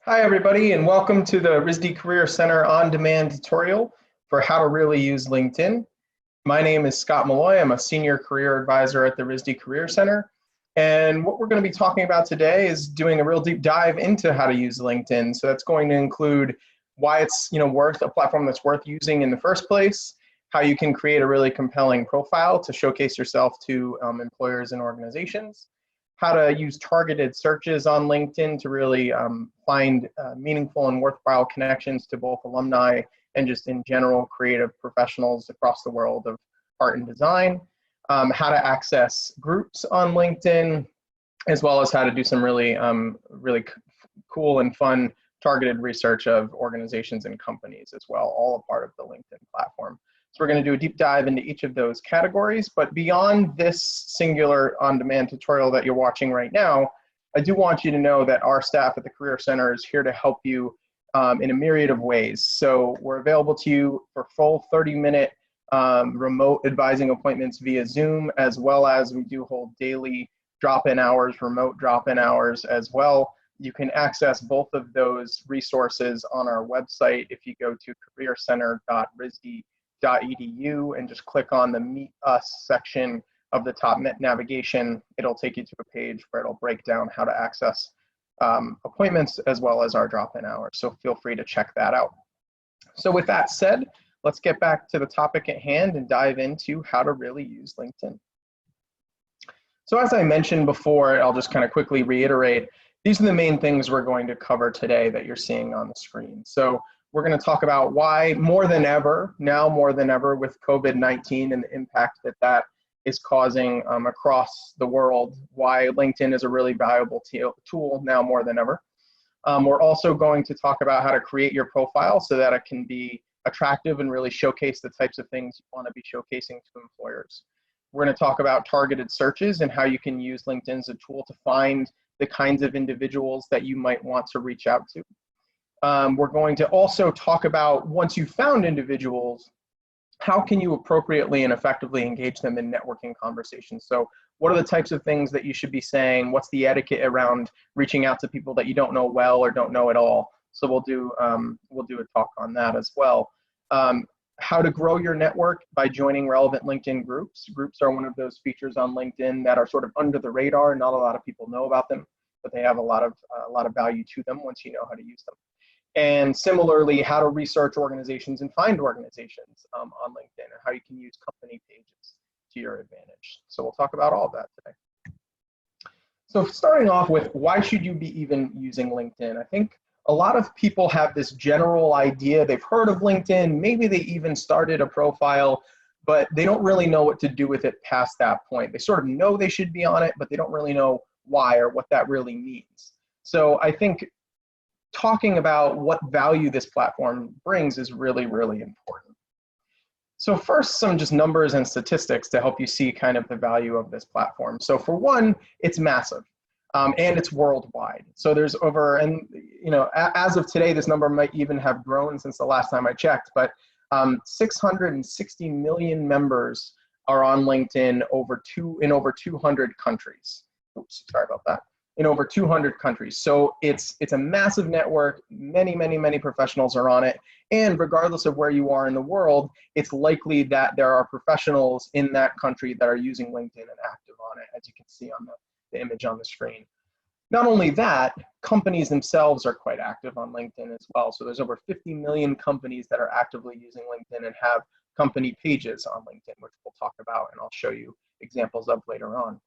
Hi, everybody, and welcome to the RISD Career Center on-demand tutorial for how to really use LinkedIn. My name is Scott Malloy. I'm a senior career advisor at the RISD Career Center. And what we're going to be talking about today is doing a real deep dive into how to use LinkedIn. So that's going to include why it's worth a platform that's worth using in the first place, how you can create a really compelling profile to showcase yourself to employers and organizations, how to use targeted searches on LinkedIn to really find meaningful and worthwhile connections to both alumni and just in general creative professionals across the world of art and design, how to access groups on LinkedIn, as well as how to do some really cool and fun targeted research of organizations and companies as well, all a part of the LinkedIn platform. So we're going to do a deep dive into each of those categories, but beyond this singular on-demand tutorial that you're watching right now, I do want you to know that our staff at the Career Center is here to help you in a myriad of ways. So we're available to you for full 30-minute remote advising appointments via Zoom, as well as we do hold daily drop-in hours, remote drop-in hours as well. You can access both of those resources on our website if you go to careercenter.risd.edu and just click on the Meet Us section of the top navigation. It'll take you to a page where it'll break down how to access appointments as well as our drop-in hours. So feel free to check that out. So with that said, let's get back to the topic at hand and dive into how to really use LinkedIn. So as I mentioned before, I'll just kind of quickly reiterate, these are the main things we're going to cover today that you're seeing on the screen. So we're going to talk about why more than ever, now more than ever with COVID-19 and the impact that that is causing across the world, why LinkedIn is a really valuable tool now more than ever. We're also going to talk about how to create your profile so that it can be attractive and really showcase the types of things you want to be showcasing to employers. We're going to talk about targeted searches and how you can use LinkedIn as a tool to find the kinds of individuals that you might want to reach out to. We're going to also talk about, once you've found individuals, how can you appropriately and effectively engage them in networking conversations? So what are the types of things that you should be saying? What's the etiquette around reaching out to people that you don't know well or don't know at all? So we'll do a talk on that as well. How to grow your network by joining relevant LinkedIn groups. Groups are one of those features on LinkedIn that are sort of under the radar. Not a lot of people know about them, but they have a lot of value to them once you know how to use them. And similarly, how to research organizations and find organizations on LinkedIn, and how you can use company pages to your advantage. So we'll talk about all of that today. So starting off with, why should you be even using LinkedIn? I think a lot of people have this general idea. They've heard of LinkedIn, maybe they even started a profile, but they don't really know what to do with it past that point. They sort of know they should be on it, but they don't really know why or what that really means. So I think talking about what value this platform brings is really, really important. So first, some just numbers and statistics to help you see kind of the value of this platform. So for one, it's massive and it's worldwide. So there's over, and as of today, this number might even have grown since the last time I checked, but 660 million members are on LinkedIn in over 200 countries. Oops, sorry about that. In over 200 countries. So it's a massive network. Many professionals are on it. And regardless of where you are in the world, it's likely that there are professionals in that country that are using LinkedIn and active on it, as you can see on the image on the screen. Not only that, companies themselves are quite active on LinkedIn as well. So there's over 50 million companies that are actively using LinkedIn and have company pages on LinkedIn, which we'll talk about and I'll show you examples of later on.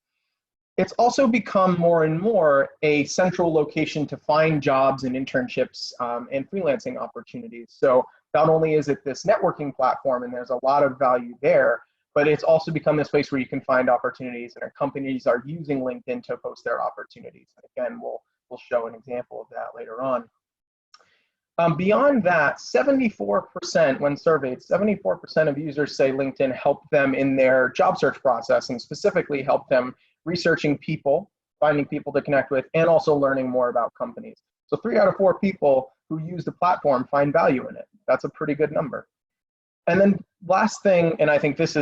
It's also become more and more a central location to find jobs and internships and freelancing opportunities. So not only is it this networking platform and there's a lot of value there, but it's also become this place where you can find opportunities, and our companies are using LinkedIn to post their opportunities. And again, we'll show an example of that later on. Beyond that, 74%, when surveyed, 74% of users say LinkedIn helped them in their job search process, and specifically helped them researching people, finding people to connect with, and also learning more about companies. So 3 out of 4 people who use the platform find value in it. That's a pretty good number. And then last thing, and I think this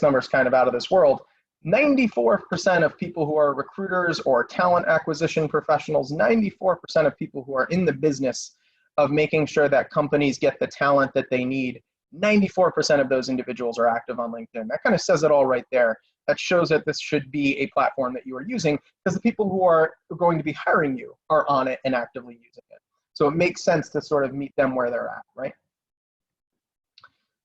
number is kind of out of this world, 94% of people who are recruiters or talent acquisition professionals, 94% of people who are in the business of making sure that companies get the talent that they need, 94% of those individuals are active on LinkedIn. That kind of says it all right there. That shows that this should be a platform that you are using, because the people who are going to be hiring you are on it and actively using it. So it makes sense to sort of meet them where they're at, right?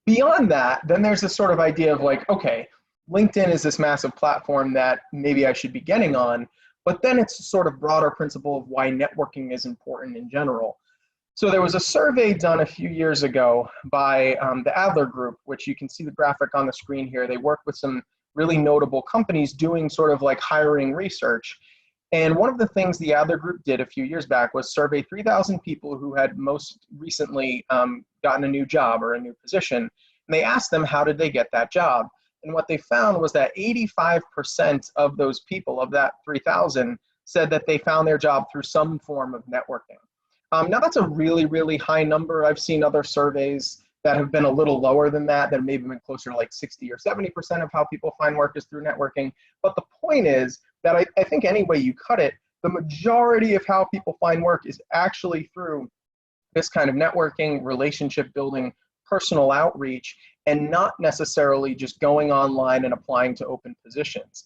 Beyond that, then there's this sort of idea of like, okay, LinkedIn is this massive platform that maybe I should be getting on, but then it's a sort of broader principle of why networking is important in general. So there was a survey done a few years ago by the Adler Group, which you can see the graphic on the screen here. They work with some really notable companies doing sort of like hiring research. And one of the things the Adler Group did a few years back was survey 3,000 people who had most recently gotten a new job or a new position. And they asked them, how did they get that job? And what they found was that 85% of those people, of that 3,000, said that they found their job through some form of networking. Now that's a really, really high number. I've seen other surveys that have been a little lower than that maybe been closer to like 60 or 70% of how people find work is through networking. But the point is that I think any way you cut it, the majority of how people find work is actually through this kind of networking, relationship building, personal outreach, and not necessarily just going online and applying to open positions.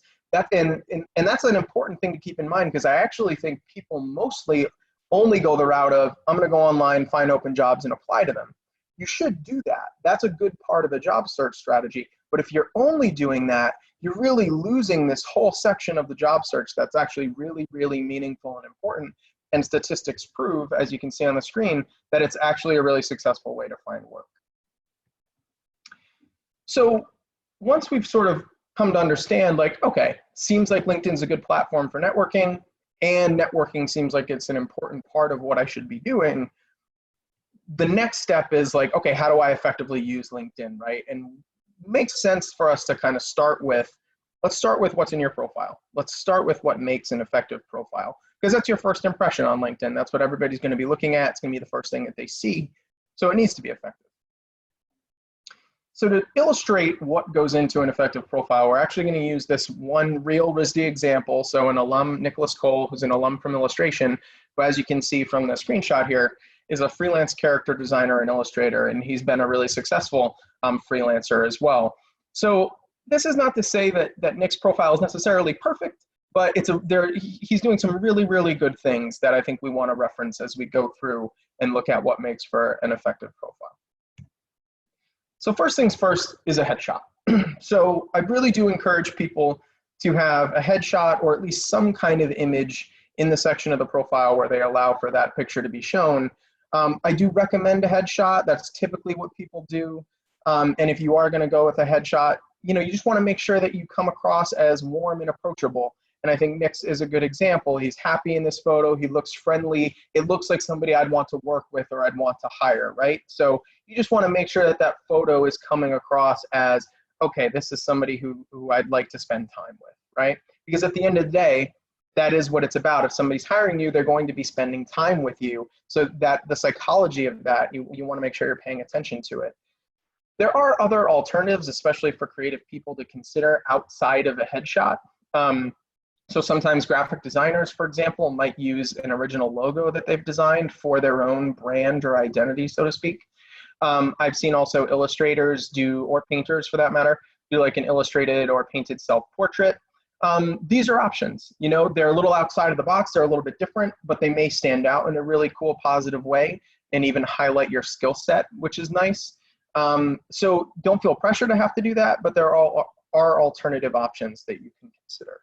And that's an important thing to keep in mind, because I actually think people mostly only go the route of, I'm going to go online, find open jobs, and apply to them. You should do that. That's a good part of the job search strategy. But if you're only doing that, you're really losing this whole section of the job search that's actually really, really meaningful and important. And statistics prove, as you can see on the screen, that it's actually a really successful way to find work. So once we've sort of come to understand, like, okay, seems like LinkedIn's a good platform for networking, and networking seems like it's an important part of what I should be doing, the next step is like, okay, how do I effectively use LinkedIn, right? And it makes sense for us to kind of start with, let's start with what's in your profile. Let's start with what makes an effective profile, because that's your first impression on LinkedIn. That's what everybody's going to be looking at. It's going to be the first thing that they see. So it needs to be effective. So to illustrate what goes into an effective profile, we're actually going to use this one real RISD example. So an alum, Nicholas Cole, who's an alum from illustration, who, as you can see from the screenshot here, is a freelance character designer and illustrator, and he's been a really successful freelancer as well. So this is not to say that Nick's profile is necessarily perfect, but he's doing some really, really good things that I think we want to reference as we go through and look at what makes for an effective profile. So first things first is a headshot. So I really do encourage people to have a headshot or at least some kind of image in the section of the profile where they allow for that picture to be shown. I do recommend a headshot. That's typically what people do. And if you are going to go with a headshot, you just want to make sure that you come across as warm and approachable. And I think Nick's is a good example. He's happy in this photo. He looks friendly. It looks like somebody I'd want to work with or I'd want to hire, right? So you just want to make sure that that photo is coming across as, okay, this is somebody who I'd like to spend time with, right? Because at the end of the day, that is what it's about. If somebody's hiring you, they're going to be spending time with you. So that the psychology of that, you want to make sure you're paying attention to it. There are other alternatives, especially for creative people, to consider outside of a headshot. So sometimes graphic designers, for example, might use an original logo that they've designed for their own brand or identity, so to speak. I've seen also illustrators do, or painters for that matter, do like an illustrated or painted self-portrait. These are options. They're a little outside of the box. They're a little bit different, but they may stand out in a really cool, positive way and even highlight your skill set, which is nice. So don't feel pressure to have to do that, but there are alternative options that you can consider.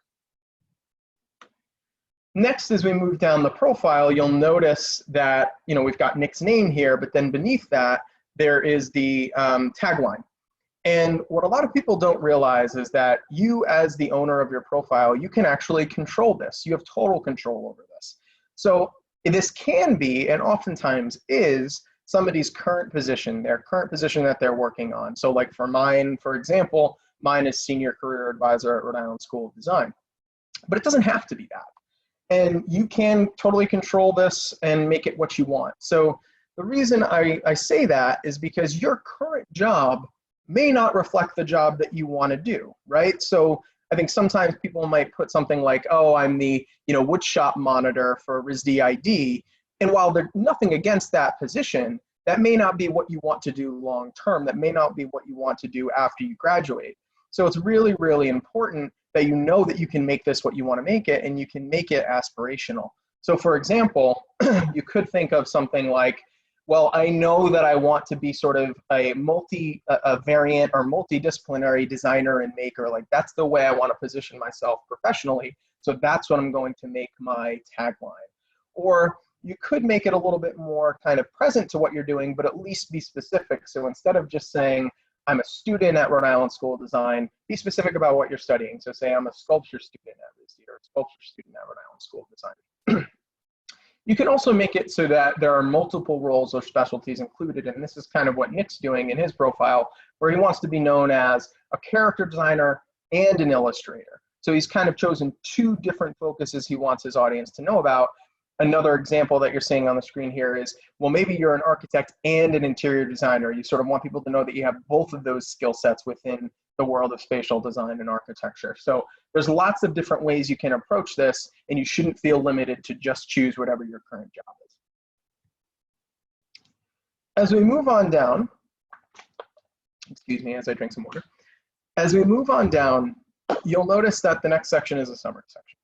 Next, as we move down the profile, you'll notice that we've got Nick's name here, but then beneath that, there is the tagline. And what a lot of people don't realize is that you, as the owner of your profile, you can actually control this. You have total control over this. So this can be, and oftentimes is, somebody's current position, their current position that they're working on. So like for mine, for example, mine is Senior Career Advisor at Rhode Island School of Design. But it doesn't have to be that. And you can totally control this and make it what you want. So the reason I say that is because your current job may not reflect the job that you want to do, right? So I think sometimes people might put something like, oh, I'm the woodshop monitor for RISD ID. And while there's nothing against that position, that may not be what you want to do long term. That may not be what you want to do after you graduate. So it's really, really important that you know that you can make this what you want to make it, and you can make it aspirational. So for example, you could think of something like, well, I know that I want to be sort of a variant or multidisciplinary designer and maker. Like, that's the way I want to position myself professionally. So that's what I'm going to make my tagline. Or you could make it a little bit more kind of present to what you're doing, but at least be specific. So instead of just saying, I'm a student at Rhode Island School of Design, be specific about what you're studying. So say I'm a sculpture student at RISD or a sculpture student at Rhode Island School of Design. You can also make it so that there are multiple roles or specialties included, and this is kind of what Nick's doing in his profile, where he wants to be known as a character designer and an illustrator. So he's kind of chosen two different focuses he wants his audience to know about. Another example that you're seeing on the screen here is, well, maybe you're an architect and an interior designer. You sort of want people to know that you have both of those skill sets within the world of spatial design and architecture. So there's lots of different ways you can approach this, and you shouldn't feel limited to just choose whatever your current job is. As we move on down, excuse me as I drink some water. As we move on down, you'll notice that the next section is a summary section.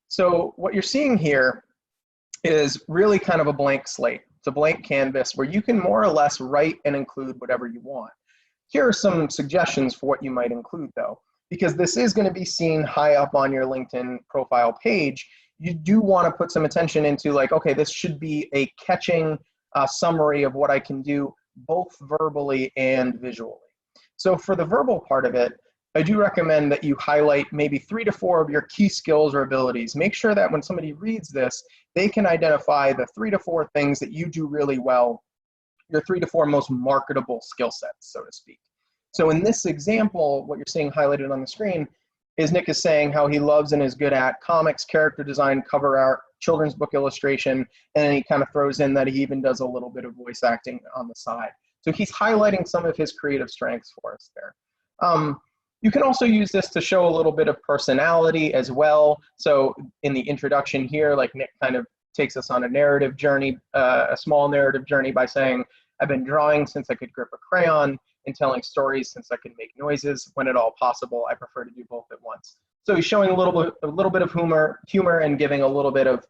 So what you're seeing here is really kind of a blank slate. It's a blank canvas where you can more or less write and include whatever you want. Here are some suggestions for what you might include though, because this is going to be seen high up on your LinkedIn profile page. You do want to put some attention into like, okay, this should be a catching summary of what I can do both verbally and visually. So for the verbal part of it, I do recommend that you highlight maybe 3 to 4 of your key skills or abilities. Make sure that when somebody reads this, they can identify the 3 to 4 things that you do really well, your 3 to 4 most marketable skill sets, so to speak. So in this example, what you're seeing highlighted on the screen is Nick is saying how he loves and is good at comics, character design, cover art, children's book illustration, and then he kind of throws in that he even does a little bit of voice acting on the side. So he's highlighting some of his creative strengths for us there. You can also use this to show a little bit of personality as well. So in the introduction here, like Nick kind of takes us on a narrative journey, a small narrative journey by saying, I've been drawing since I could grip a crayon and telling stories since I could make noises. When at all possible, I prefer to do both at once. So he's showing a little bit of humor and giving a little bit of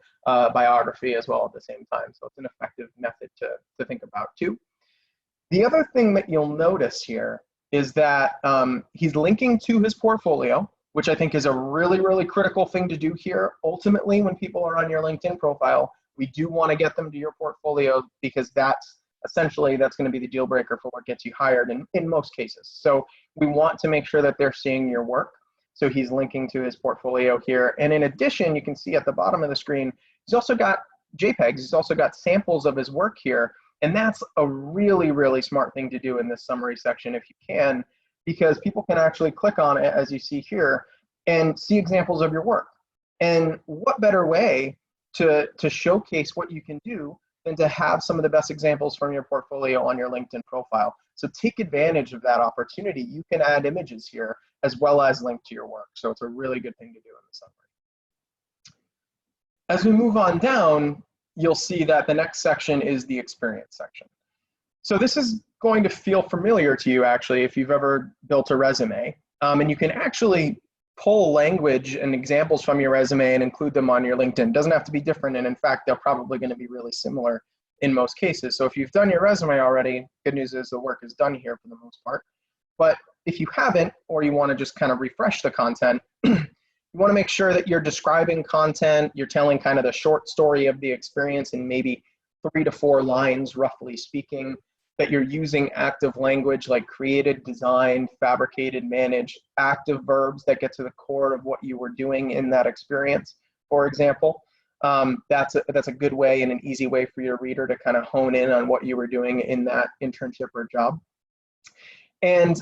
biography as well at the same time. So it's an effective method to think about too. The other thing that you'll notice here is that he's linking to his portfolio, which I think is a really, really critical thing to do here. Ultimately, when people are on your LinkedIn profile, we do want to get them to your portfolio because that's essentially, that's going to be the deal breaker for what gets you hired in most cases. So we want to make sure that they're seeing your work. So he's linking to his portfolio here. And in addition, you can see at the bottom of the screen, he's also got JPEGs. He's also got samples of his work here. And that's a really, really smart thing to do in this summary section if you can, because people can actually click on it, as you see here, and see examples of your work. And what better way to showcase what you can do than to have some of the best examples from your portfolio on your LinkedIn profile. So take advantage of that opportunity. You can add images here as well as link to your work. So it's a really good thing to do in the summary. As we move on down, you'll see that the next section is the experience section. So this is going to feel familiar to you actually if you've ever built a resume. And you can actually pull language and examples from your resume and include them on your LinkedIn. It doesn't have to be different, and in fact, they're probably going to be really similar in most cases. So if you've done your resume already, good news is the work is done here for the most part. But if you haven't, or you want to just kind of refresh the content, you want to make sure that you're describing content, you're telling kind of the short story of the experience in maybe 3 to 4 lines, roughly speaking, that you're using active language like created, designed, fabricated, managed, active verbs that get to the core of what you were doing in that experience, for example. That's a good way and an easy way for your reader to kind of hone in on what you were doing in that internship or job. And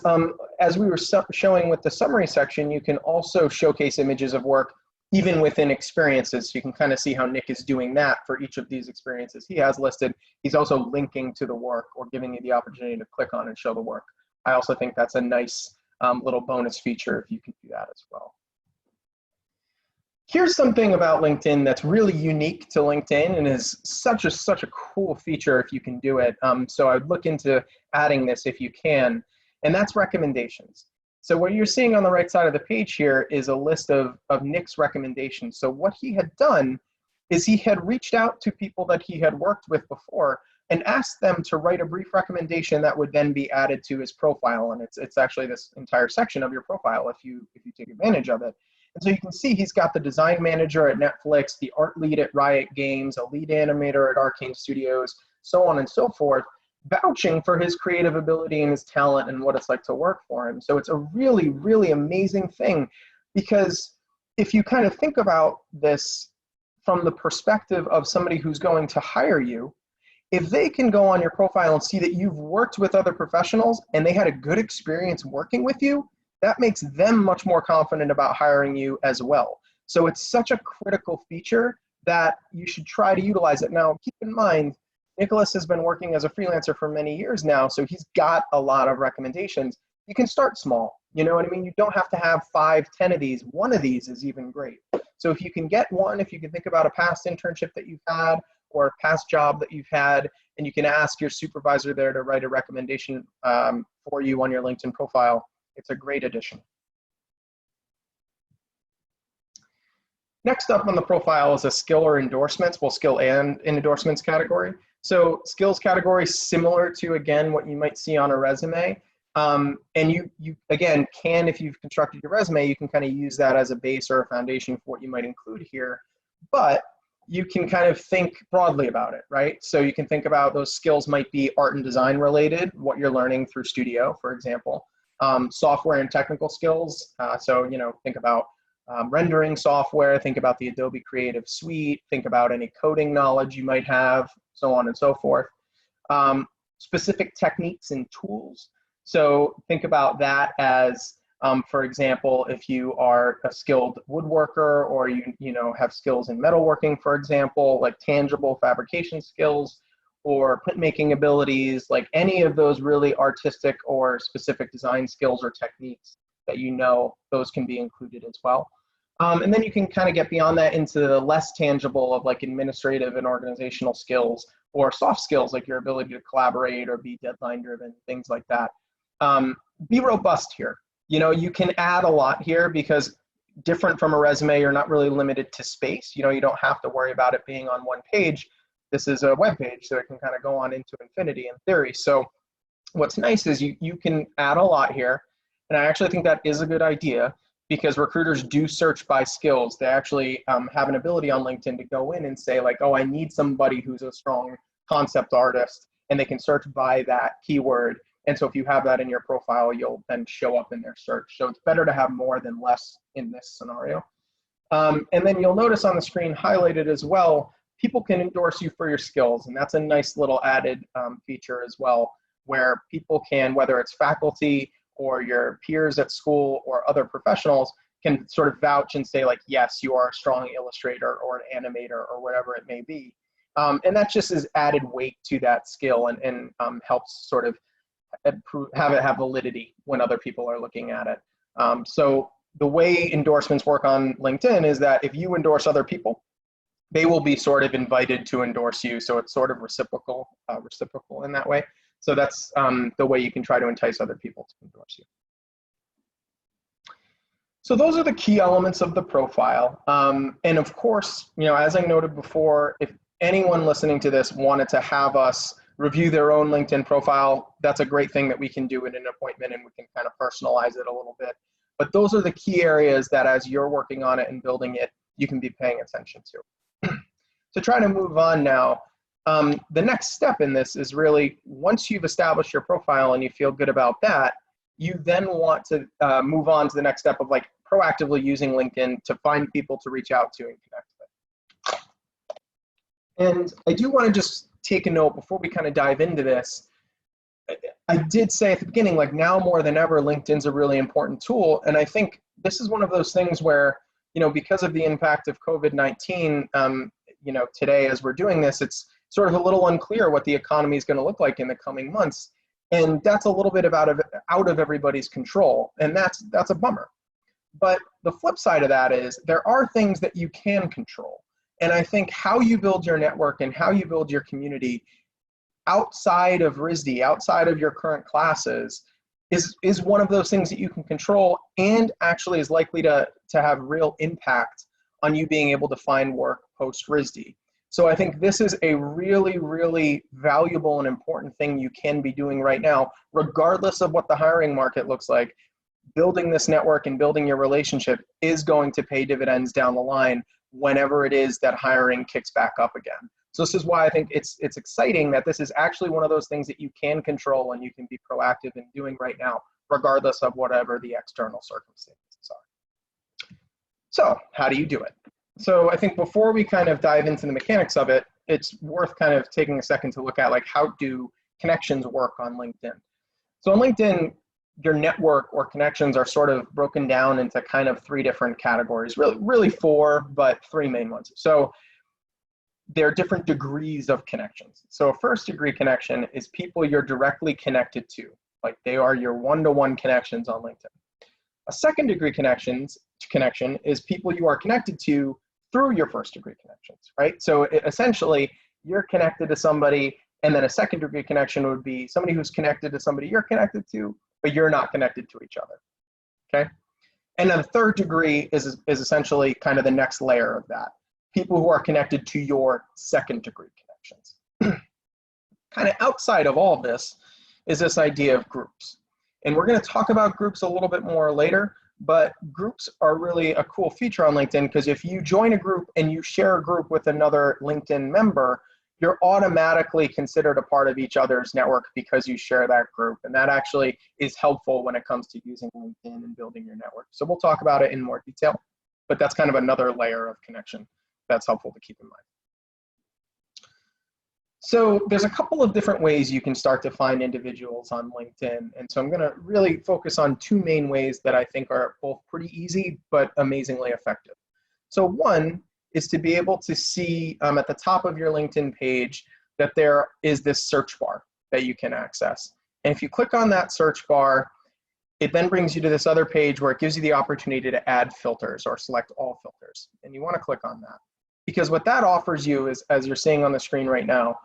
as we were showing with the summary section, you can also showcase images of work even within experiences. So you can kind of see how Nick is doing that for each of these experiences he has listed. He's also linking to the work or giving you the opportunity to click on and show the work. I also think that's a nice little bonus feature if you can do that as well. Here's something about LinkedIn that's really unique to LinkedIn and is such a cool feature if you can do it. So I'd look into adding this if you can, and that's recommendations. So what you're seeing on the right side of the page here is a list of Nick's recommendations. So what he had done is he had reached out to people that he had worked with before and asked them to write a brief recommendation that would then be added to his profile. And it's actually this entire section of your profile if you take advantage of it. And so you can see he's got the design manager at Netflix, the art lead at Riot Games, a lead animator at Arcane Studios, so on and so forth, vouching for his creative ability and his talent and what it's like to work for him. So it's a really, really amazing thing, because if you kind of think about this from the perspective of somebody who's going to hire you, if they can go on your profile and see that you've worked with other professionals and they had a good experience working with you, that makes them much more confident about hiring you as well. So it's such a critical feature that you should try to utilize it. Now, keep in mind, Nicholas has been working as a freelancer for many years now, so he's got a lot of recommendations. You can start small, you know what I mean? You don't have to have 5, 10 of these. One of these is even great. So if you can get one, if you can think about a past internship that you've had or a past job that you've had, and you can ask your supervisor there to write a recommendation for you on your LinkedIn profile, it's a great addition. Next up on the profile is a skill or endorsements, well, skill and endorsements category. So skills category, similar to, again, what you might see on a resume. And you again, if you've constructed your resume, you can kind of use that as a base or a foundation for what you might include here. But you can kind of think broadly about it, right? So you can think about those skills might be art and design related, what you're learning through Studio, for example. Software and technical skills. So, you know, think about rendering software, think about the Adobe Creative Suite, think about any coding knowledge you might have, so on and so forth. Specific techniques and tools. So think about that as, for example, if you are a skilled woodworker or you know have skills in metalworking, for example, like tangible fabrication skills, or printmaking abilities, like any of those really artistic or specific design skills or techniques that you know, those can be included as well. And then you can kind of get beyond that into the less tangible of like administrative and organizational skills or soft skills, like your ability to collaborate or be deadline driven, things like that. Be robust here. You know, you can add a lot here because different from a resume, you're not really limited to space. You know, you don't have to worry about it being on one page. This is a web page, so it can kind of go on into infinity in theory. So what's nice is you can add a lot here. And I actually think that is a good idea because recruiters do search by skills. They actually have an ability on LinkedIn to go in and say like, oh, I need somebody who's a strong concept artist, and they can search by that keyword. And so if you have that in your profile, you'll then show up in their search. So it's better to have more than less in this scenario. And then you'll notice on the screen highlighted as well, people can endorse you for your skills. And that's a nice little added feature as well, where people can, whether it's faculty or your peers at school or other professionals, can sort of vouch and say like, yes, you are a strong illustrator or an animator or whatever it may be. And that just is added weight to that skill and helps sort of have it have validity when other people are looking at it. So the way endorsements work on LinkedIn is that if you endorse other people, they will be sort of invited to endorse you. So it's sort of reciprocal in that way. So that's the way you can try to entice other people to endorse you. So those are the key elements of the profile. And of course, you know, as I noted before, if anyone listening to this wanted to have us review their own LinkedIn profile, that's a great thing that we can do in an appointment, and we can kind of personalize it a little bit. But those are the key areas that as you're working on it and building it, you can be paying attention to. To try to move on now, the next step in this is really, once you've established your profile and you feel good about that, you then want to move on to the next step of like proactively using LinkedIn to find people to reach out to and connect with. And I do want to just take a note before we kind of dive into this. I did say at the beginning, like now more than ever, LinkedIn's a really important tool. And I think this is one of those things where, you know, because of the impact of COVID-19, you know, today as we're doing this, it's sort of a little unclear what the economy is going to look like in the coming months. And that's a little bit out of everybody's control. And that's a bummer. But the flip side of that is there are things that you can control. And I think how you build your network and how you build your community outside of RISD, outside of your current classes, is one of those things that you can control and actually is likely to have real impact on you being able to find work post RISD. So I think this is a really, really valuable and important thing you can be doing right now, regardless of what the hiring market looks like. Building this network and building your relationship is going to pay dividends down the line whenever it is that hiring kicks back up again. So this is why I think it's exciting that this is actually one of those things that you can control and you can be proactive in doing right now, regardless of whatever the external circumstances are. So how do you do it? So I think before we kind of dive into the mechanics of it, it's worth kind of taking a second to look at like how do connections work on LinkedIn. So on LinkedIn, your network or connections are sort of broken down into kind of three different categories, really four, but three main ones. So there are different degrees of connections. So a first degree connection is people you're directly connected to, like they are your one-to-one connections on LinkedIn. A second degree connection is people you are connected to through your first degree connections, right? So essentially you're connected to somebody, and then a second degree connection would be somebody who's connected to somebody you're connected to, but you're not connected to each other, okay? And then the third degree is essentially kind of the next layer of that. People who are connected to your second degree connections. Kind of outside of all of this is this idea of groups. And we're gonna talk about groups a little bit more later, but groups are really a cool feature on LinkedIn because if you join a group and you share a group with another LinkedIn member, you're automatically considered a part of each other's network because you share that group. And that actually is helpful when it comes to using LinkedIn and building your network. So we'll talk about it in more detail, but that's kind of another layer of connection that's helpful to keep in mind. So there's a couple of different ways you can start to find individuals on LinkedIn. And so I'm gonna really focus on two main ways that I think are both pretty easy, but amazingly effective. So one is to be able to see at the top of your LinkedIn page that there is this search bar that you can access. And if you click on that search bar, it then brings you to this other page where it gives you the opportunity to add filters or select all filters. And you wanna click on that. Because what that offers you is, as you're seeing on the screen right now,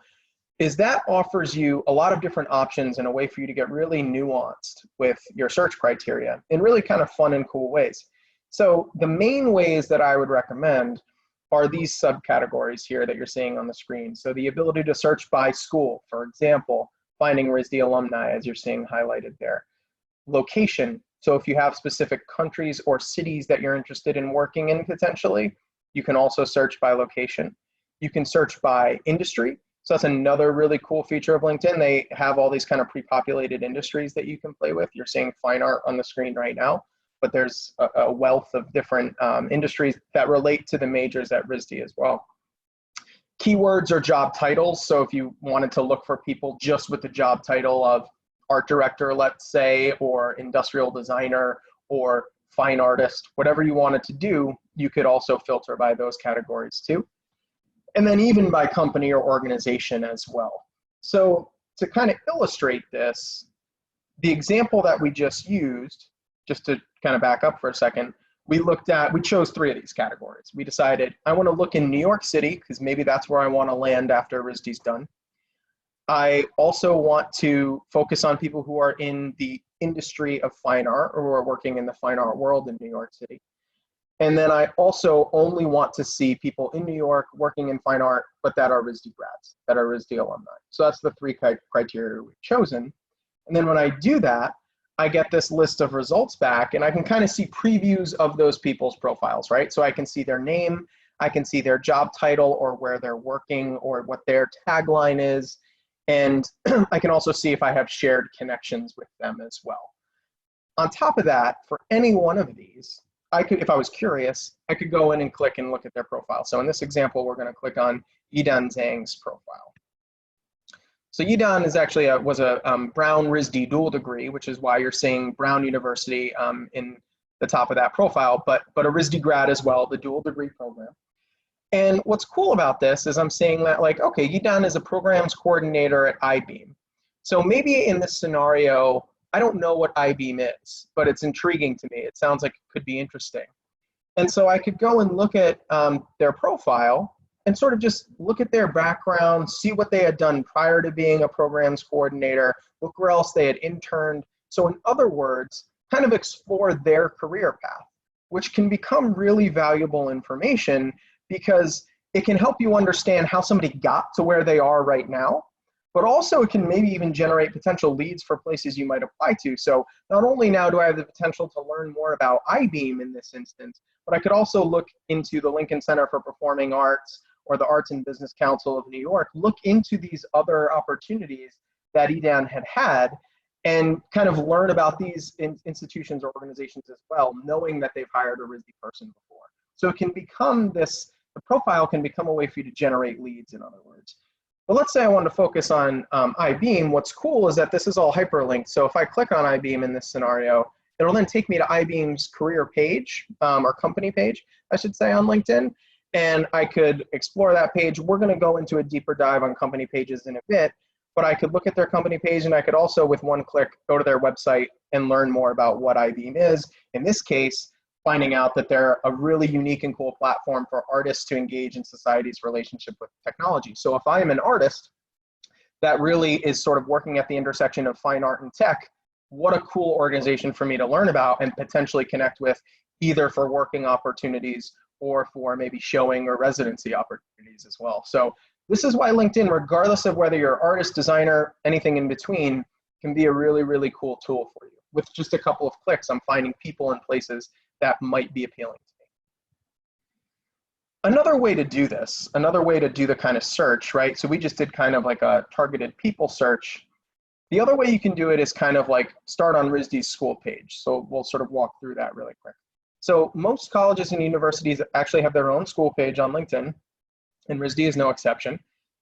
is that offers you a lot of different options and a way for you to get really nuanced with your search criteria in really kind of fun and cool ways. So the main ways that I would recommend are these subcategories here that you're seeing on the screen. So the ability to search by school, for example, finding RISD alumni as you're seeing highlighted there. Location, so if you have specific countries or cities that you're interested in working in potentially, you can also search by location. You can search by industry. So that's another really cool feature of LinkedIn. They have all these kind of pre-populated industries that you can play with. You're seeing fine art on the screen right now, but there's a wealth of different industries that relate to the majors at RISD as well. Keywords or job titles. So if you wanted to look for people just with the job title of art director, let's say, or industrial designer, or fine artist, whatever you wanted to do, you could also filter by those categories too. And then even by company or organization as well. So to kind of illustrate this, the example that we just used, just to kind of back up for a second, we chose three of these categories. We decided I want to look in New York City because maybe that's where I want to land after RISD's done. I also want to focus on people who are in the industry of fine art or who are working in the fine art world in New York City. And then I also only want to see people in New York working in fine art, but that are RISD grads, that are RISD alumni. So that's the three criteria we've chosen. And then when I do that, I get this list of results back and I can kind of see previews of those people's profiles, right? So I can see their name, I can see their job title or where they're working or what their tagline is. And I can also see if I have shared connections with them as well. On top of that, for any one of these, I could, if I was curious, I could go in and click and look at their profile. So in this example, we're going to click on Yidan Zhang's profile. So Yidan is actually was a Brown RISD dual degree, which is why you're seeing Brown University in the top of that profile, but a RISD grad as well, the dual degree program. And what's cool about this is I'm seeing that, like, okay, Yidan is a programs coordinator at IBeam. So maybe in this scenario, I don't know what I-Beam is, but it's intriguing to me. It sounds like it could be interesting. And so I could go and look at their profile and sort of just look at their background, see what they had done prior to being a programs coordinator, look where else they had interned. So in other words, kind of explore their career path, which can become really valuable information because it can help you understand how somebody got to where they are right now, but also it can maybe even generate potential leads for places you might apply to. So not only now do I have the potential to learn more about I-Beam in this instance, but I could also look into the Lincoln Center for Performing Arts or the Arts and Business Council of New York, look into these other opportunities that EDAN had and kind of learn about these institutions or organizations as well, knowing that they've hired a RISD person before. So it can become this, the profile can become a way for you to generate leads, in other words. But let's say I want to focus on I-Beam. What's cool is that this is all hyperlinked. So if I click on I-Beam in this scenario, it'll then take me to I-Beam's career page, or company page, I should say, on LinkedIn. And I could explore that page. We're going to go into a deeper dive on company pages in a bit, but I could look at their company page, and I could also, with one click, go to their website and learn more about what I-Beam is. In this case, finding out that they're a really unique and cool platform for artists to engage in society's relationship with technology. So if I am an artist that really is sort of working at the intersection of fine art and tech, what a cool organization for me to learn about and potentially connect with, either for working opportunities or for maybe showing or residency opportunities as well. So this is why LinkedIn, regardless of whether you're an artist, designer, anything in between, can be a really, really cool tool for you. With just a couple of clicks, I'm finding people and places that might be appealing to me. Another way to do this, another way to do the kind of search, right? So we just did kind of like a targeted people search. The other way you can do it is kind of like start on RISD's school page. So we'll sort of walk through that really quick. So most colleges and universities actually have their own school page on LinkedIn, and RISD is no exception.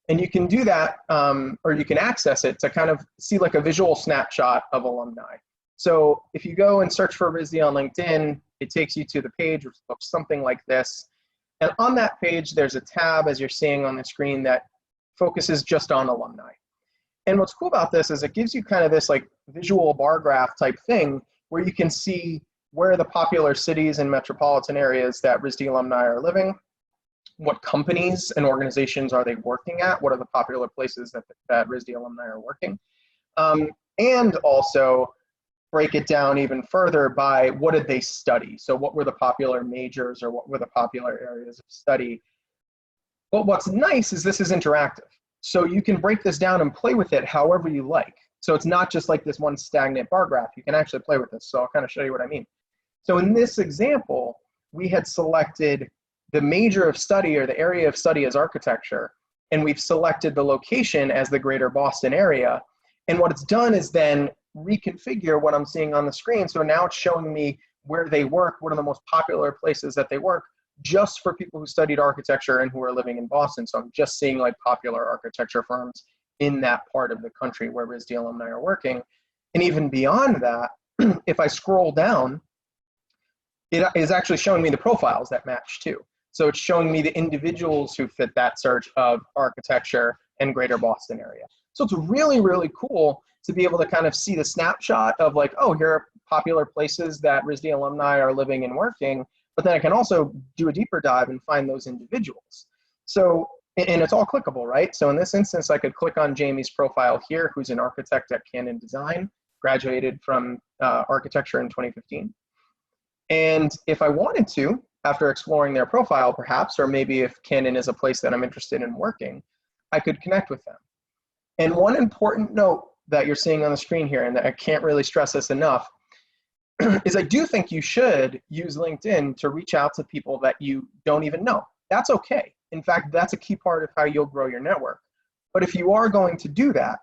And you can do that, or you can access it to kind of see like a visual snapshot of alumni. So if you go and search for RISD on LinkedIn, it takes you to the page, which looks something like this. And on that page, there's a tab, as you're seeing on the screen, that focuses just on alumni. And what's cool about this is it gives you kind of this like visual bar graph type thing where you can see where are the popular cities and metropolitan areas that RISD alumni are living, what companies and organizations are they working at, what are the popular places that RISD alumni are working, and also break it down even further by what did they study. So what were the popular majors or what were the popular areas of study. But what's nice is this is interactive. So you can break this down and play with it however you like. So it's not just like this one stagnant bar graph. You can actually play with this. So I'll kind of show you what I mean. So in this example, we had selected the major of study or the area of study as architecture, and we've selected the location as the greater Boston area. And what it's done is then reconfigure what I'm seeing on the screen. So now it's showing me where they work, what are the most popular places that they work, just for people who studied architecture and who are living in Boston. So I'm just seeing like popular architecture firms in that part of the country where RISD alumni are working. And even beyond that, if I scroll down, it is actually showing me the profiles that match too. So it's showing me the individuals who fit that search of architecture and greater Boston area. So it's really, really cool to be able to kind of see the snapshot of like, oh, here are popular places that RISD alumni are living and working, but then I can also do a deeper dive and find those individuals. So, and it's all clickable, right? So in this instance, I could click on Jamie's profile here, who's an architect at Canon Design, graduated from architecture in 2015. And if I wanted to, after exploring their profile perhaps, or maybe if Canon is a place that I'm interested in working, I could connect with them. And one important note that you're seeing on the screen here, and that I can't really stress this enough, is I do think you should use LinkedIn to reach out to people that you don't even know. That's okay. In fact, that's a key part of how you'll grow your network. But if you are going to do that,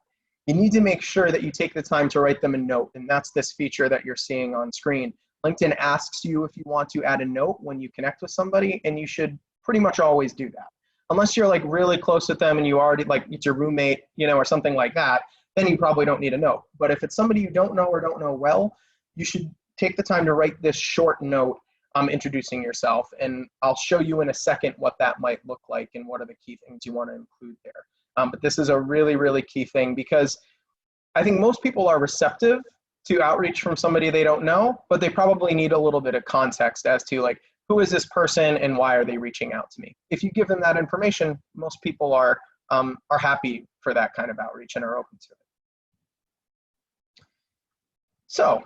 you need to make sure that you take the time to write them a note, and that's this feature that you're seeing on screen. LinkedIn asks you if you want to add a note when you connect with somebody, and you should pretty much always do that. Unless you're like really close with them and you already like it's your roommate, you know, or something like that, then you probably don't need a note. But if it's somebody you don't know or don't know well, you should take the time to write this short note introducing yourself. And I'll show you in a second what that might look like and what are the key things you want to include there. But this is a really, really key thing because I think most people are receptive to outreach from somebody they don't know, but they probably need a little bit of context as to like, who is this person and why are they reaching out to me? If you give them that information, most people are happy for that kind of outreach and are open to it. So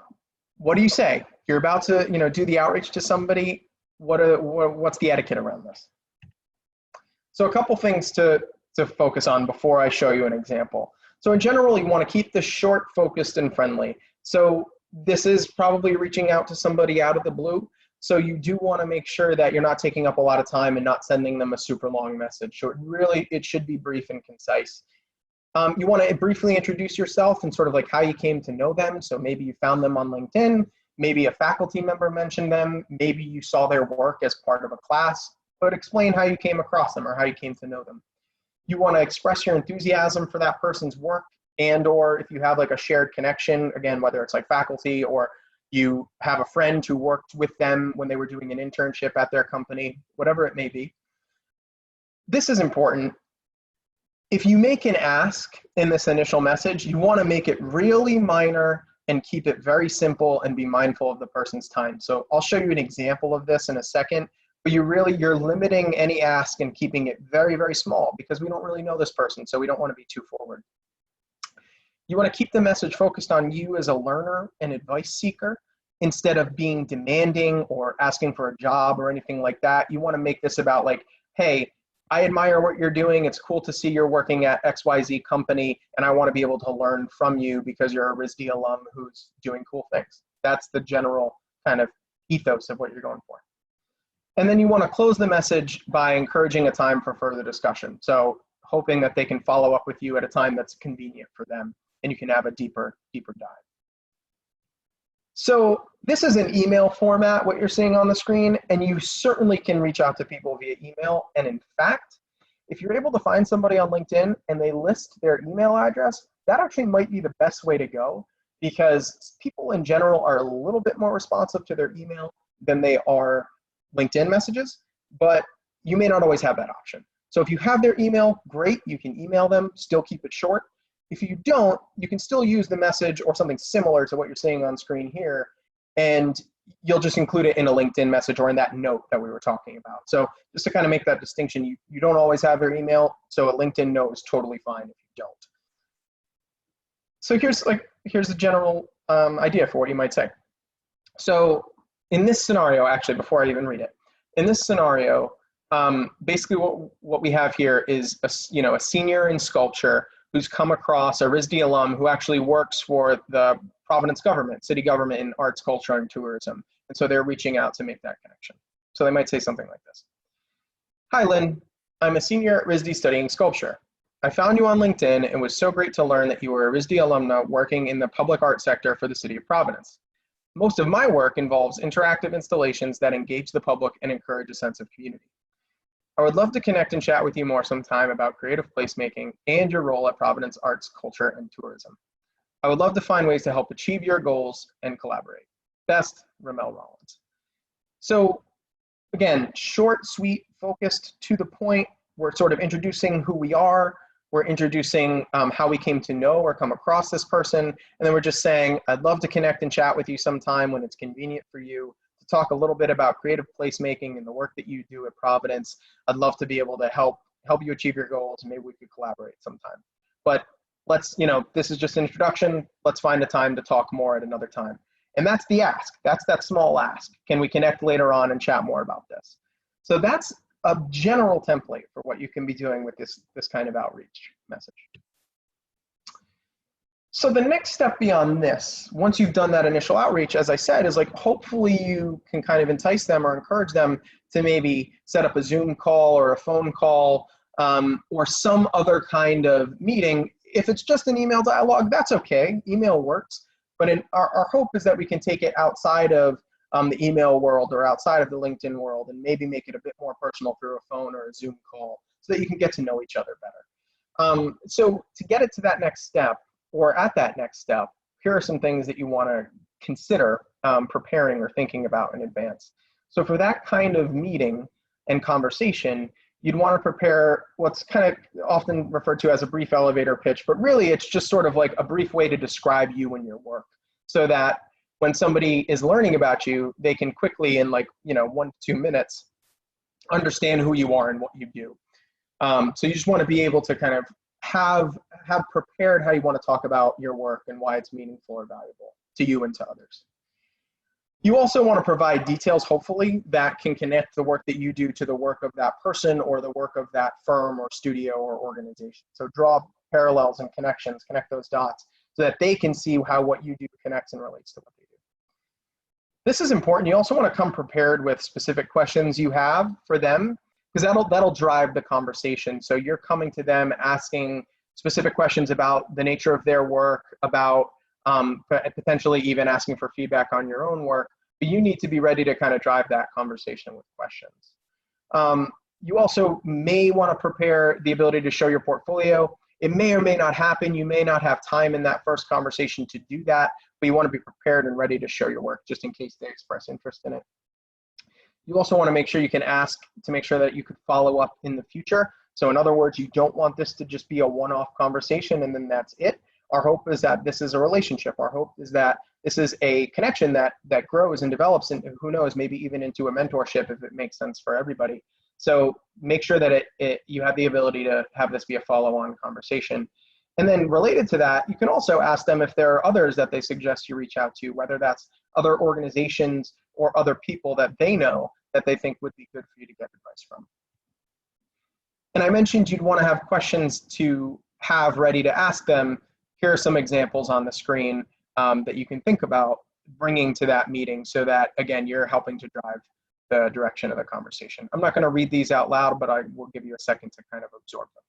what do you say? You're about to, do the outreach to somebody. What's the etiquette around this? So a couple things to focus on before I show you an example. So in general, you want to keep this short, focused, and friendly. So this is probably reaching out to somebody out of the blue. So you do want to make sure that you're not taking up a lot of time and not sending them a super long message. So it should be brief and concise. You want to briefly introduce yourself and sort of like how you came to know them. So maybe you found them on LinkedIn, maybe a faculty member mentioned them, maybe you saw their work as part of a class, but explain how you came across them or how you came to know them. You want to express your enthusiasm for that person's work, and or if you have like a shared connection, again, whether it's like faculty or you have a friend who worked with them when they were doing an internship at their company, whatever it may be. This is important. If you make an ask in this initial message, you want to make it really minor and keep it very simple and be mindful of the person's time. So I'll show you an example of this in a second, but you're limiting any ask and keeping it very, very small because we don't really know this person, so we don't want to be too forward. You want to keep the message focused on you as a learner and advice seeker instead of being demanding or asking for a job or anything like that. You want to make this about like, hey, I admire what you're doing. It's cool to see you're working at XYZ company, and I want to be able to learn from you because you're a RISD alum who's doing cool things. That's the general kind of ethos of what you're going for. And then you want to close the message by encouraging a time for further discussion. So hoping that they can follow up with you at a time that's convenient for them and you can have a deeper dive. So this is an email format, what you're seeing on the screen, and you certainly can reach out to people via email. And in fact, if you're able to find somebody on LinkedIn and they list their email address, that actually might be the best way to go because people in general are a little bit more responsive to their email than they are LinkedIn messages, but you may not always have that option. So if you have their email, great, you can email them, still keep it short. If you don't, you can still use the message or something similar to what you're seeing on screen here, and you'll just include it in a LinkedIn message or in that note that we were talking about. So just to kind of make that distinction, you don't always have their email, so a LinkedIn note is totally fine if you don't. So here's a general idea for what you might say. So in this scenario, actually, before I even read it, in this scenario, basically what we have here is a senior in sculpture who's come across a RISD alum who actually works for the Providence government, city government in arts, culture, and tourism. And so they're reaching out to make that connection. So they might say something like this. Hi, Lynn. I'm a senior at RISD studying sculpture. I found you on LinkedIn and it was so great to learn that you were a RISD alumna working in the public art sector for the city of Providence. Most of my work involves interactive installations that engage the public and encourage a sense of community. I would love to connect and chat with you more sometime about creative placemaking and your role at Providence Arts, Culture, and Tourism. I would love to find ways to help achieve your goals and collaborate. Best, Ramel Rollins. So again, short, sweet, focused, to the point. We're sort of introducing who we are. We're introducing how we came to know or come across this person. And then we're just saying, I'd love to connect and chat with you sometime when it's convenient for you. Talk a little bit about creative placemaking and the work that you do at Providence. I'd love to be able to help you achieve your goals. Maybe we could collaborate sometime. But let's, this is just an introduction. Let's find a time to talk more at another time. And that's the ask. That's that small ask. Can we connect later on and chat more about this? So that's a general template for what you can be doing with this kind of outreach message. So the next step beyond this, once you've done that initial outreach, as I said, is like hopefully you can kind of entice them or encourage them to maybe set up a Zoom call or a phone call or some other kind of meeting. If it's just an email dialogue, that's okay. Email works. But our hope is that we can take it outside of the email world or outside of the LinkedIn world and maybe make it a bit more personal through a phone or a Zoom call so that you can get to know each other better. So to get it to that next step, or at that next step, here are some things that you want to consider preparing or thinking about in advance. So for that kind of meeting and conversation, you'd want to prepare what's kind of often referred to as a brief elevator pitch, but really it's just sort of like a brief way to describe you and your work. so that when somebody is learning about you, they can quickly, in like, 1 to 2 minutes, understand who you are and what you do. So you just want to be able to kind of have prepared how you want to talk about your work and why it's meaningful or valuable to you and to others. You also want to provide details, hopefully, that can connect the work that you do to the work of that person or the work of that firm or studio or organization. So draw parallels and connections, connect those dots so that they can see how what you do connects and relates to what they do. This is important. You also want to come prepared with specific questions you have for them, because that'll drive the conversation. So you're coming to them asking specific questions about the nature of their work, about potentially even asking for feedback on your own work, but you need to be ready to kind of drive that conversation with questions. You also may want to prepare the ability to show your portfolio. It may or may not happen. You may not have time in that first conversation to do that, but you want to be prepared and ready to show your work just in case they express interest in it. You also want to make sure you can ask to make sure that you could follow up in the future. So in other words, you don't want this to just be a one-off conversation and then that's it. Our hope is that this is a relationship. Our hope is that this is a connection that grows and develops, and who knows, maybe even into a mentorship if it makes sense for everybody. So make sure that you have the ability to have this be a follow-on conversation. And then related to that, you can also ask them if there are others that they suggest you reach out to, whether that's other organizations or other people that they know that they think would be good for you to get advice from. And I mentioned you'd want to have questions to have ready to ask them. Here are some examples on the screen that you can think about bringing to that meeting so that, again, you're helping to drive the direction of the conversation. I'm not going to read these out loud, but I will give you a second to kind of absorb them.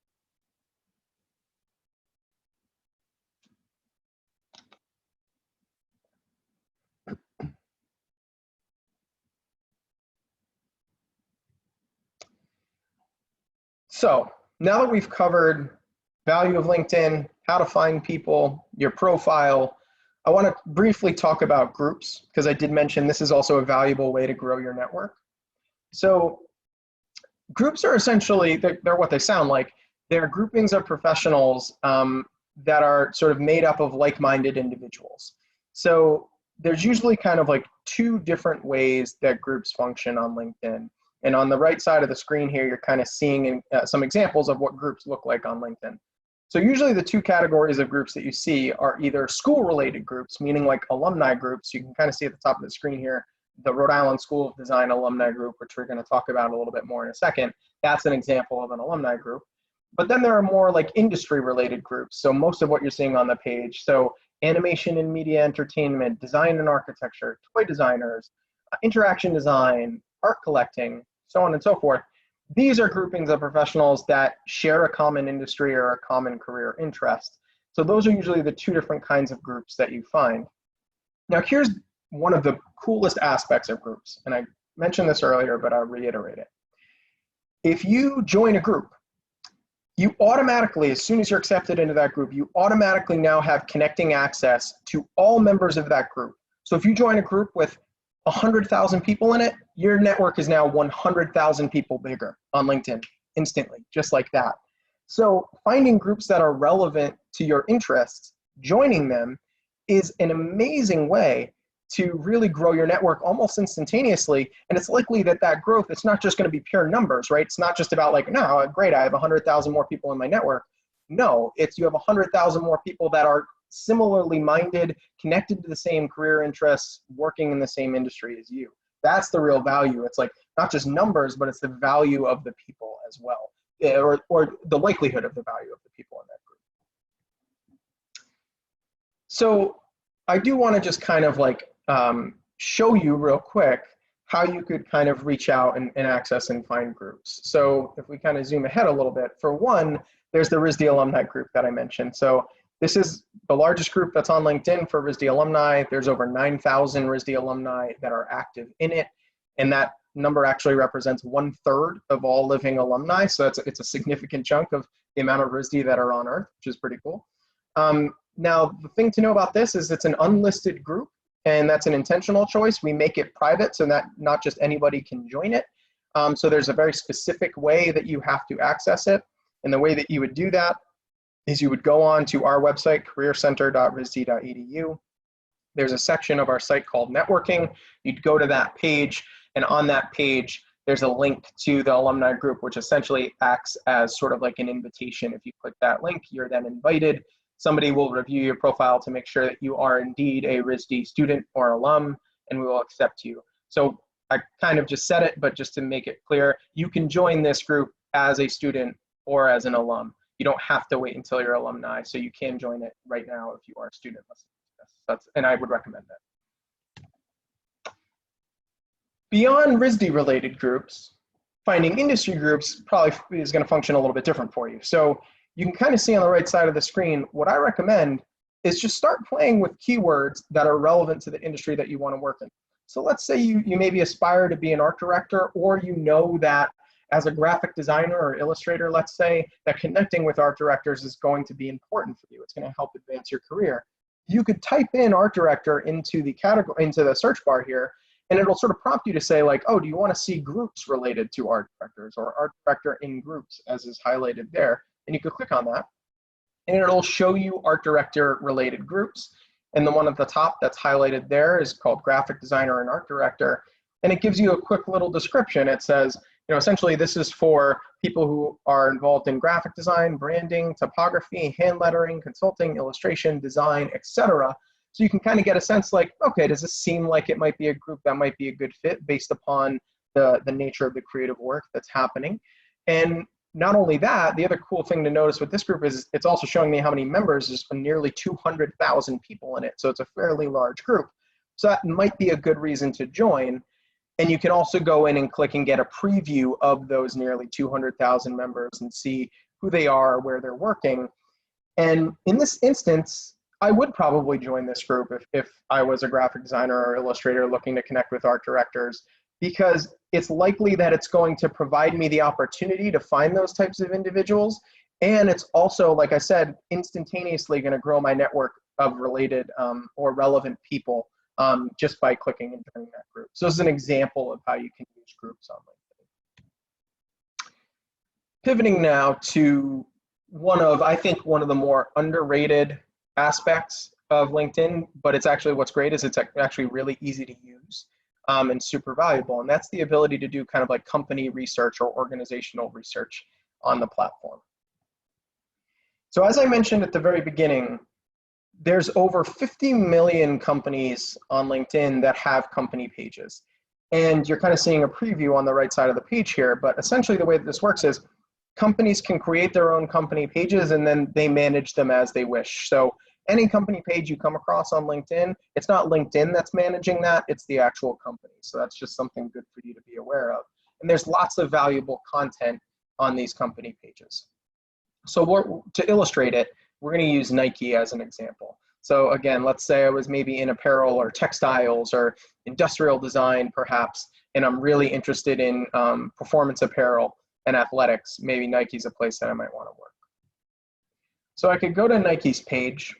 So now that we've covered value of LinkedIn, how to find people, your profile, I want to briefly talk about groups, because I did mention this is also a valuable way to grow your network. So groups are essentially, they're what they sound like. They're groupings of professionals that are sort of made up of like-minded individuals. So there's usually kind of like 2 different ways that groups function on LinkedIn. And on the right side of the screen here, you're kind of seeing some examples of what groups look like on LinkedIn. So usually the 2 categories of groups that you see are either school-related groups, meaning like alumni groups. You can kind of see at the top of the screen here, the Rhode Island School of Design alumni group, which we're going to talk about a little bit more in a second. That's an example of an alumni group. But then there are more like industry-related groups. So most of what you're seeing on the page. So animation and media entertainment, design and architecture, toy designers, interaction design, art collecting, so on and so forth. These are groupings of professionals that share a common industry or a common career interest. So those are usually the 2 different kinds of groups that you find. Now here's one of the coolest aspects of groups, and I mentioned this earlier, but I'll reiterate it. If you join a group, you automatically, as soon as you're accepted into that group, you automatically now have connecting access to all members of that group. So if you join a group with 100,000 people in it, your network is now 100,000 people bigger on LinkedIn instantly, just like that. So finding groups that are relevant to your interests, joining them is an amazing way to really grow your network almost instantaneously. And it's likely that that growth, it's not just going to be pure numbers, right? It's not just about like, no, great, I have 100,000 more people in my network. No, it's you have 100,000 more people that are similarly minded, connected to the same career interests, working in the same industry as you. That's the real value. It's like not just numbers, but it's the value of the people as well, or the likelihood of the value of the people in that group. So I do want to just kind of like show you real quick how you could kind of reach out and access and find groups. So if we kind of zoom ahead a little bit, for one, there's the RISD alumni group that I mentioned. So this is the largest group that's on LinkedIn for RISD alumni. There's over 9,000 RISD alumni that are active in it. And that number actually represents 1/3 of all living alumni. So it's a significant chunk of the amount of RISD that are on Earth, which is pretty cool. Now, the thing to know about this is it's an unlisted group, and that's an intentional choice. We make it private so that not just anybody can join it. So there's a very specific way that you have to access it. And the way that you would do that is you would go on to our website, careercenter.risd.edu. there's a section of our site called networking. You'd go to that page, and on that page, there's a link to the alumni group, which essentially acts as sort of like an invitation. If you click that link, you're then invited. Somebody will review your profile to make sure that you are indeed a RISD student or alum, and we will accept you. So I kind of just said it, but just to make it clear, you can join this group as a student or as an alum. You don't have to wait until you're alumni, so you can join it right now if you are a student listening to this. And I would recommend that. Beyond RISD-related groups, finding industry groups probably is going to function a little bit different for you. So you can kind of see on the right side of the screen, what I recommend is just start playing with keywords that are relevant to the industry that you want to work in. So let's say you maybe aspire to be an art director, or you know that as a graphic designer or illustrator, let's say, that connecting with art directors is going to be important for you. It's going to help advance your career. You could type in art director into the category, into the search bar here, and it'll sort of prompt you to say like, oh, do you want to see groups related to art directors, or art director in groups, as is highlighted there? And you could click on that, and it'll show you art director related groups. And the one at the top that's highlighted there is called graphic designer and art director. And it gives you a quick little description. It says, essentially this is for people who are involved in graphic design, branding, typography, hand lettering, consulting, illustration, design, etc. So you can kind of get a sense like, okay, does this seem like it might be a group that might be a good fit based upon the nature of the creative work that's happening? And not only that, the other cool thing to notice with this group is it's also showing me how many members. There's nearly 200,000 people in it. So it's a fairly large group. So that might be a good reason to join. And you can also go in and click and get a preview of those nearly 200,000 members and see who they are, where they're working. And in this instance, I would probably join this group if I was a graphic designer or illustrator looking to connect with art directors, because it's likely that it's going to provide me the opportunity to find those types of individuals. And it's also, like I said, instantaneously going to grow my network of related or relevant people just by clicking and joining that group. So this is an example of how you can use groups on LinkedIn. Pivoting now to I think one of the more underrated aspects of LinkedIn, but it's actually what's great is it's actually really easy to use and super valuable. And that's the ability to do kind of like company research or organizational research on the platform. So as I mentioned at the very beginning, there's over 50 million companies on LinkedIn that have company pages. And you're kind of seeing a preview on the right side of the page here, but essentially the way that this works is companies can create their own company pages and then they manage them as they wish. So any company page you come across on LinkedIn, it's not LinkedIn that's managing that, it's the actual company. So that's just something good for you to be aware of. And there's lots of valuable content on these company pages. So to illustrate it, we're going to use Nike as an example. So again, let's say I was maybe in apparel or textiles or industrial design perhaps, and I'm really interested in performance apparel and athletics. Maybe Nike's a place that I might want to work. So I could go to Nike's page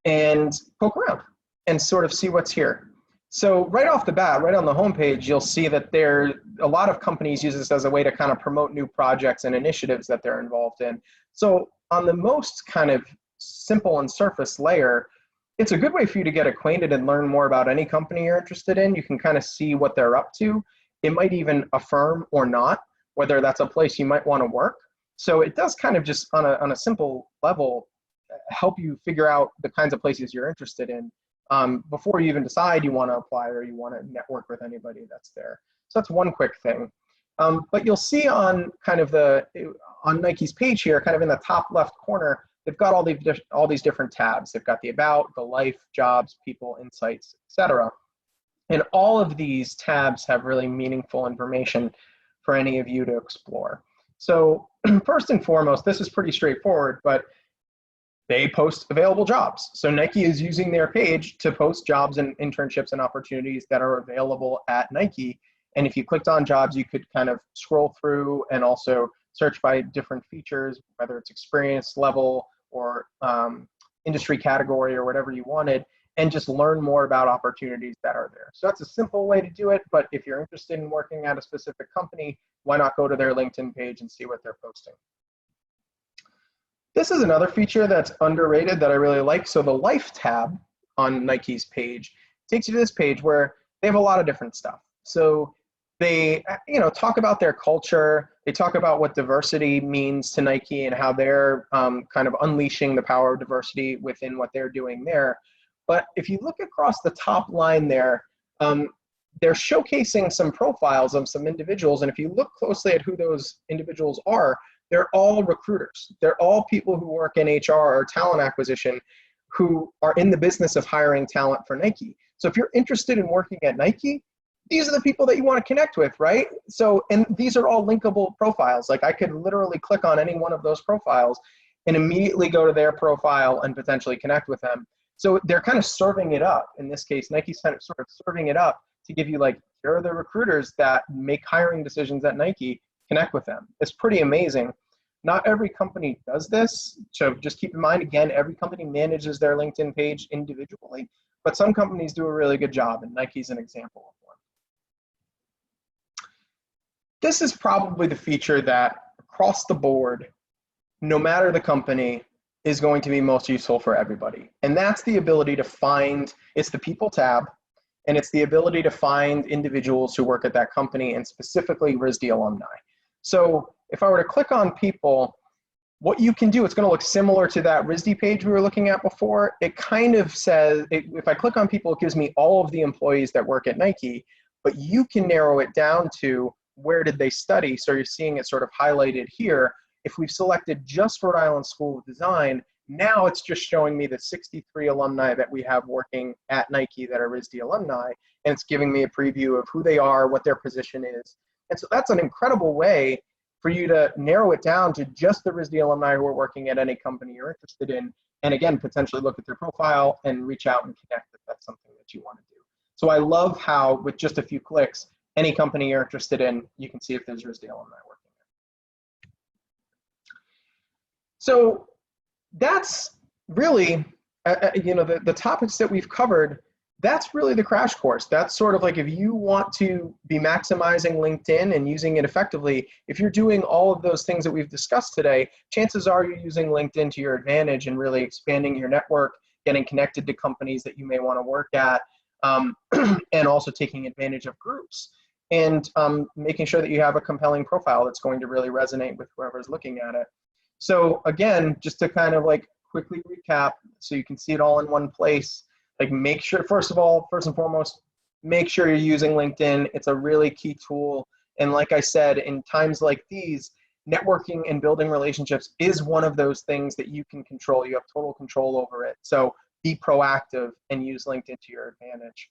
and poke around and sort of see what's here. So right off the bat, right on the homepage, you'll see that a lot of companies use this as a way to kind of promote new projects and initiatives that they're involved in. So on the most kind of simple and surface layer, it's a good way for you to get acquainted and learn more about any company you're interested in. You can kind of see what they're up to. It might even affirm or not whether that's a place you might want to work. So it does kind of just on a simple level help you figure out the kinds of places you're interested in before you even decide you want to apply or you want to network with anybody that's there. So that's one quick thing. But you'll see on kind of on Nike's page here, kind of in the top left corner, they've got all these different tabs. They've got the about, the life, jobs, people, insights, etc. And all of these tabs have really meaningful information for any of you to explore. So first and foremost, this is pretty straightforward, but they post available jobs. So Nike is using their page to post jobs and internships and opportunities that are available at Nike. And if you clicked on jobs, you could kind of scroll through and also search by different features, whether it's experience level or industry category or whatever you wanted, and just learn more about opportunities that are there. So that's a simple way to do it, but if you're interested in working at a specific company, why not go to their LinkedIn page and see what they're posting? This is another feature that's underrated that I really like. So the Life tab on Nike's page, it takes you to this page where they have a lot of different stuff. So they, talk about their culture. They talk about what diversity means to Nike and how they're kind of unleashing the power of diversity within what they're doing there. But if you look across the top line there, they're showcasing some profiles of some individuals. And if you look closely at who those individuals are, they're all recruiters. They're all people who work in HR or talent acquisition who are in the business of hiring talent for Nike. So if you're interested in working at Nike, these are the people that you want to connect with, right? So, and these are all linkable profiles. Like I could literally click on any one of those profiles and immediately go to their profile and potentially connect with them. So they're kind of serving it up. In this case, Nike's kind of sort of serving it up to give you like, here are the recruiters that make hiring decisions at Nike, connect with them. It's pretty amazing. Not every company does this. So just keep in mind, again, every company manages their LinkedIn page individually, but some companies do a really good job, and Nike's an example of one. This is probably the feature that across the board, no matter the company, is going to be most useful for everybody. And that's the ability to find, it's the people tab, and it's the ability to find individuals who work at that company, and specifically RISD alumni. So if I were to click on people, what you can do, it's going to look similar to that RISD page we were looking at before. It kind of says, if I click on people, it gives me all of the employees that work at Nike, but you can narrow it down to where did they study. So you're seeing it sort of highlighted here. If we've selected just Rhode Island School of Design, now it's just showing me the 63 alumni that we have working at Nike that are RISD alumni, and it's giving me a preview of who they are, what their position is. And so that's an incredible way for you to narrow it down to just the RISD alumni who are working at any company you're interested in, and again, potentially look at their profile and reach out and connect if that's something that you want to do. So I love how with just a few clicks, any company you're interested in, you can see if there's RISD alumni working there. So that's really, the topics that we've covered, that's really the crash course. That's sort of like if you want to be maximizing LinkedIn and using it effectively, if you're doing all of those things that we've discussed today, chances are you're using LinkedIn to your advantage and really expanding your network, getting connected to companies that you may want to work at, and also taking advantage of groups, and making sure that you have a compelling profile that's going to really resonate with whoever's looking at it. So again, just to kind of like quickly recap so you can see it all in one place, like make sure, first and foremost, make sure you're using LinkedIn. It's a really key tool. And like I said, in times like these, networking and building relationships is one of those things that you can control. You have total control over it. So be proactive and use LinkedIn to your advantage.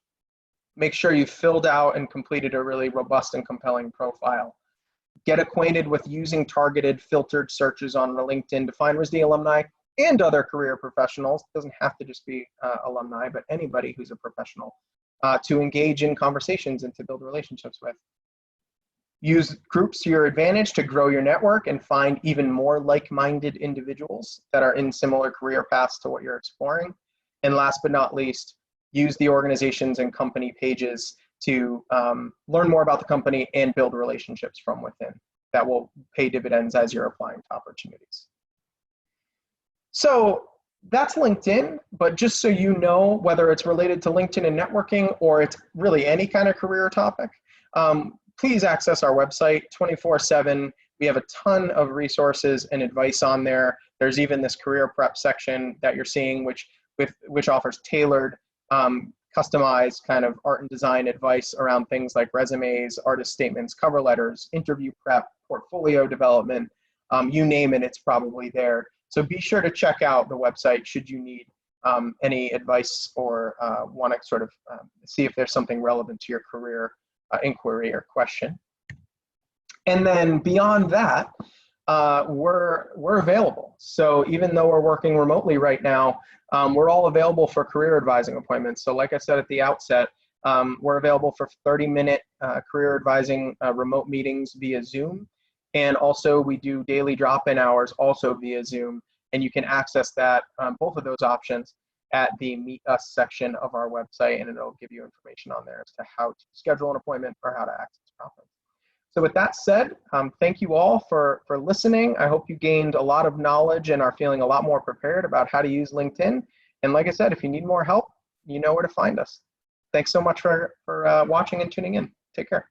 Make sure you filled out and completed a really robust and compelling profile. Get acquainted with using targeted filtered searches on LinkedIn to find RISD alumni and other career professionals. It doesn't have to just be alumni, but anybody who's a professional to engage in conversations and to build relationships with. Use groups to your advantage to grow your network and find even more like-minded individuals that are in similar career paths to what you're exploring. And last but not least, use the organizations and company pages to learn more about the company and build relationships from within that will pay dividends as you're applying to opportunities. So that's LinkedIn, but just so you know, whether it's related to LinkedIn and networking or it's really any kind of career topic, please access our website 24/7. We have a ton of resources and advice on there. There's even this career prep section that you're seeing, which offers tailored, customized kind of art and design advice around things like resumes, artist statements, cover letters, interview prep, portfolio development, you name it, it's probably there. So be sure to check out the website should you need any advice or want to sort of see if there's something relevant to your career inquiry or question. And then beyond that, we're available. So even though we're working remotely right now, we're all available for career advising appointments. So like I said at the outset, we're available for 30-minute career advising remote meetings via Zoom. And also we do daily drop-in hours also via Zoom. And you can access that, both of those options at the Meet Us section of our website, and it'll give you information on there as to how to schedule an appointment or how to access the conference. So with that said, thank you all for listening. I hope you gained a lot of knowledge and are feeling a lot more prepared about how to use LinkedIn. And like I said, if you need more help, you know where to find us. Thanks so much for watching and tuning in. Take care.